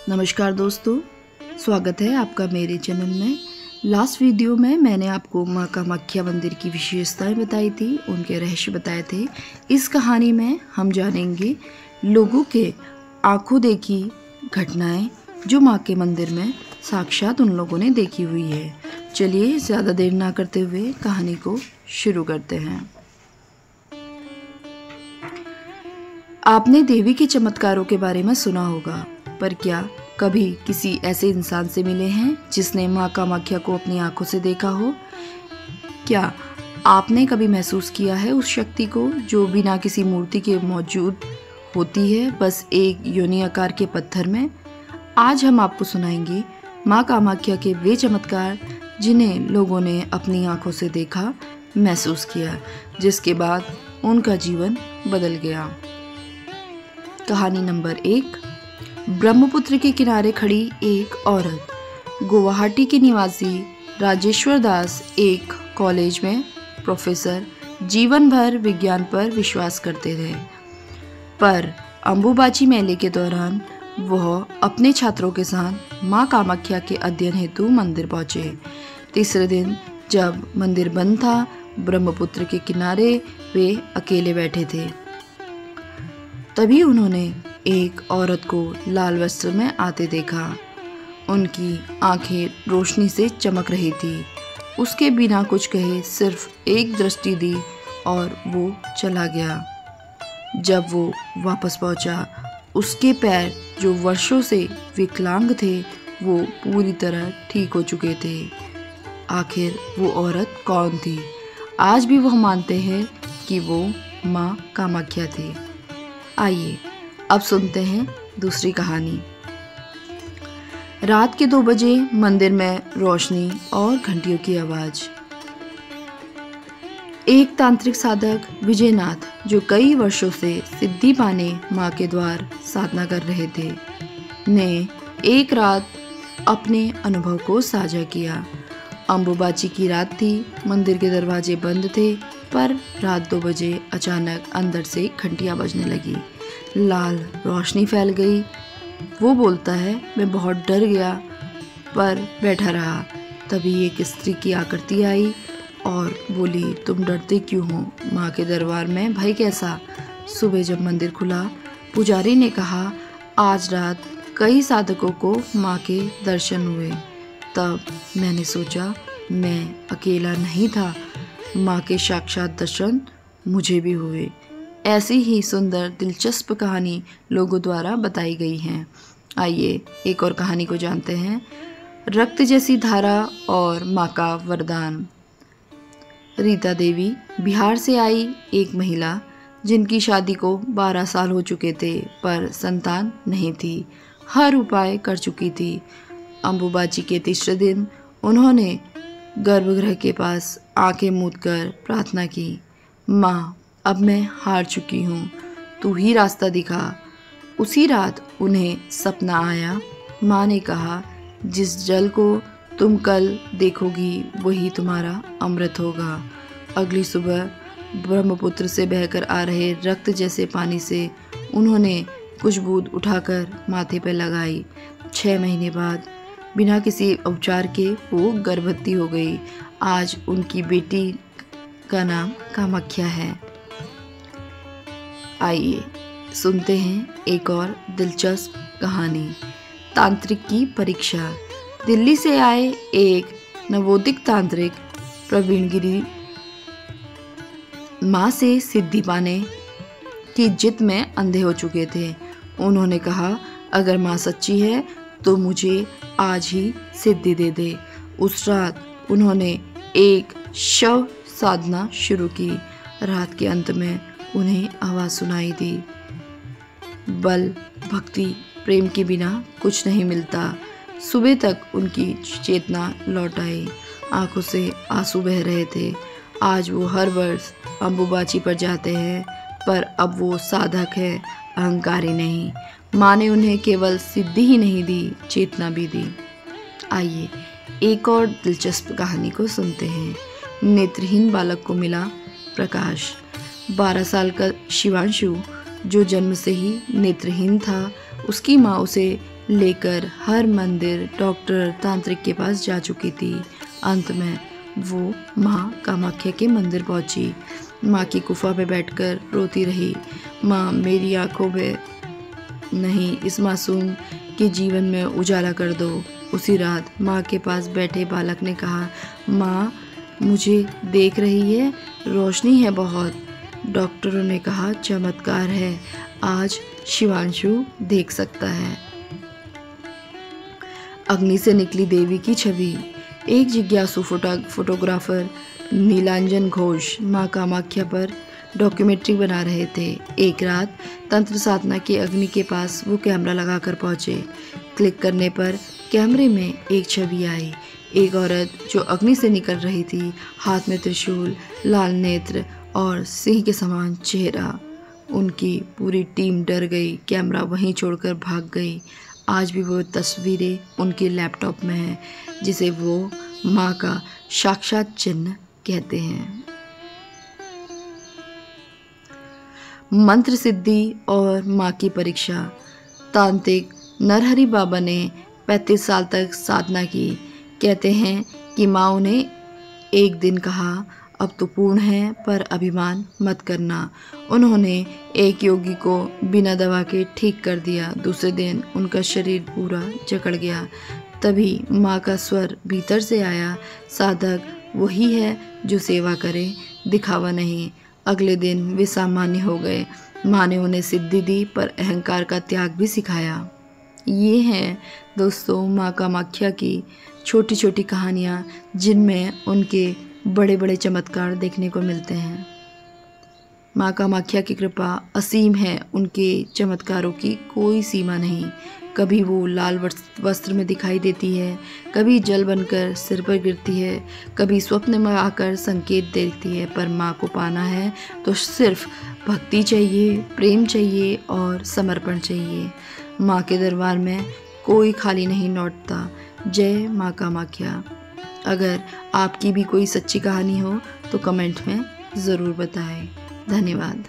नमस्कार दोस्तों, स्वागत है आपका मेरे चैनल में। लास्ट वीडियो में मैंने आपको माँ कामाख्या मंदिर की विशेषताएं बताई थी, उनके रहस्य बताए थे। इस कहानी में हम जानेंगे लोगों के आंखों देखी घटनाएं जो माँ के मंदिर में साक्षात उन लोगों ने देखी हुई है। चलिए ज़्यादा देर ना करते हुए कहानी को शुरू करते हैं। आपने देवी के चमत्कारों के बारे में सुना होगा, पर क्या कभी किसी ऐसे इंसान से मिले हैं जिसने माँ कामाख्या को अपनी आंखों से देखा हो? क्या आपने कभी महसूस किया है उस शक्ति को जो बिना किसी मूर्ति के मौजूद होती है, बस एक योनि आकार के पत्थर में? आज हम आपको सुनाएंगे माँ कामाख्या के वे चमत्कार जिन्हें लोगों ने अपनी आंखों से देखा, महसूस किया, जिसके बाद उनका जीवन बदल गया। कहानी नंबर 1। ब्रह्मपुत्र के किनारे खड़ी एक औरत। गुवाहाटी के निवासी राजेश्वर दास एक कॉलेज में प्रोफेसर जीवन भर विज्ञान पर विश्वास करते थे, पर अंबुबाची मेले के दौरान वह अपने छात्रों के साथ माँ कामाख्या के अध्ययन हेतु मंदिर पहुंचे। तीसरे दिन जब मंदिर बंद था, ब्रह्मपुत्र के किनारे वे अकेले बैठे थे। तभी उन्होंने एक औरत को लाल वस्त्र में आते देखा। उनकी आंखें रोशनी से चमक रही थी। उसके बिना कुछ कहे सिर्फ एक दृष्टि दी और वो चला गया। जब वो वापस पहुंचा, उसके पैर जो वर्षों से विकलांग थे वो पूरी तरह ठीक हो चुके थे। आखिर वो औरत कौन थी? आज भी वह मानते हैं कि वो माँ कामाख्या थी। आइए अब सुनते हैं दूसरी कहानी। रात के 2 बजे मंदिर में रोशनी और घंटियों की आवाज। एक तांत्रिक साधक विजयनाथ, जो कई वर्षों से सिद्धि पाने माँ के द्वार साधना कर रहे थे, ने एक रात अपने अनुभव को साझा किया। अंबुबाची की रात थी, मंदिर के दरवाजे बंद थे, पर रात 2 बजे अचानक अंदर से घंटियां बजने लगी। लाल रोशनी फैल गई। वो बोलता है, मैं बहुत डर गया पर बैठा रहा। तभी एक स्त्री की आकृति आई और बोली, तुम डरते क्यों हो? माँ के दरबार में भय कैसा? सुबह जब मंदिर खुला, पुजारी ने कहा, आज रात कई साधकों को माँ के दर्शन हुए। तब मैंने सोचा मैं अकेला नहीं था, माँ के साक्षात दर्शन मुझे भी हुए। ऐसी ही सुंदर दिलचस्प कहानी लोगों द्वारा बताई गई है। आइए एक और कहानी को जानते हैं। रक्त जैसी धारा और माँ का वरदान। रीता देवी बिहार से आई एक महिला, जिनकी शादी को 12 साल हो चुके थे, पर संतान नहीं थी। हर उपाय कर चुकी थी। अंबुबाची के तीसरे दिन उन्होंने गर्भगृह के पास आंखें मूंद कर प्रार्थना की, माँ अब मैं हार चुकी हूँ, तू ही रास्ता दिखा। उसी रात उन्हें सपना आया। माँ ने कहा, जिस जल को तुम कल देखोगी वही तुम्हारा अमृत होगा। अगली सुबह ब्रह्मपुत्र से बहकर आ रहे रक्त जैसे पानी से उन्होंने कुछ बूंद उठाकर माथे पर लगाई। 6 महीने बाद बिना किसी उपचार के वो गर्भवती हो गई। आज उनकी बेटी का नाम कामाख्या है। आइए सुनते हैं एक और दिलचस्प कहानी। तांत्रिक की परीक्षा। दिल्ली से आए एक नवोदित तांत्रिक प्रवीण गिरी माँ से सिद्धि पाने की जिद में अंधे हो चुके थे। उन्होंने कहा, अगर माँ सच्ची है तो मुझे आज ही सिद्धि दे दे। उस रात उन्होंने एक शव साधना शुरू की। रात के अंत में उन्हें आवाज़ सुनाई दी, बल, भक्ति, प्रेम के बिना कुछ नहीं मिलता। सुबह तक उनकी चेतना लौट आई। आंखों से आंसू बह रहे थे। आज वो हर वर्ष अंबुबाची पर जाते हैं, पर अब वो साधक है, अहंकारी नहीं। माँ ने उन्हें केवल सिद्धि ही नहीं दी, चेतना भी दी। आइए एक और दिलचस्प कहानी को सुनते हैं। नेत्रहीन बालक को मिला प्रकाश। 12 साल का शिवांशु, जो जन्म से ही नेत्रहीन था, उसकी माँ उसे लेकर हर मंदिर, डॉक्टर, तांत्रिक के पास जा चुकी थी। अंत में वो माँ कामाख्या के मंदिर पहुंची। माँ की गुफा में बैठकर रोती रही, माँ मेरी आंखों में नहीं, इस मासूम के जीवन में उजाला कर दो। उसी रात माँ के पास बैठे बालक ने कहा, माँ मुझे देख रही है, रोशनी है बहुत। डॉक्टरों ने कहा, चमत्कार है, आज शिवांशु देख सकता है। अग्नि से निकली देवी की छवि। एक जिज्ञासु फोटोग्राफर नीलांजन घोष माँ कामाख्या पर डॉक्यूमेंट्री बना रहे थे। एक रात तंत्र साधना की अग्नि के पास वो कैमरा लगाकर पहुंचे। क्लिक करने पर कैमरे में एक छवि आई। एक औरत जो अग्नि से निकल रही थी, हाथ में त्रिशूल, लाल नेत्र और सिंह के समान चेहरा। उनकी पूरी टीम डर गई, कैमरा वहीं छोड़कर भाग गई। आज भी वो तस्वीरें उनके लैपटॉप में हैं, जिसे वो माँ का साक्षात चिन्ह कहते हैं। मंत्र सिद्धि और माँ की परीक्षा। तांत्रिक नरहरि बाबा ने 35 साल तक साधना की। कहते हैं कि माँ उन्हें एक दिन कहा, अब तो पूर्ण है पर अभिमान मत करना। उन्होंने एक योगी को बिना दवा के ठीक कर दिया। दूसरे दिन उनका शरीर पूरा जकड़ गया। तभी माँ का स्वर भीतर से आया, साधक वही है जो सेवा करे, दिखावा नहीं। अगले दिन वे सामान्य हो गए। माँ ने उन्हें सिद्धि दी पर अहंकार का त्याग भी सिखाया। ये हैं दोस्तों माँ कामाख्या की छोटी छोटी कहानियाँ, जिनमें उनके बड़े बड़े चमत्कार देखने को मिलते हैं। माँ कामाख्या की कृपा असीम है, उनके चमत्कारों की कोई सीमा नहीं। कभी वो लाल वस्त्र में दिखाई देती है, कभी जल बनकर सिर पर गिरती है, कभी स्वप्न में आकर संकेत देती है। पर माँ को पाना है तो सिर्फ भक्ति चाहिए, प्रेम चाहिए और समर्पण चाहिए। माँ के दरबार में कोई खाली नहीं लौटता। जय माँ कामाख्या। अगर आपकी भी कोई सच्ची कहानी हो तो कमेंट में ज़रूर बताएं। धन्यवाद।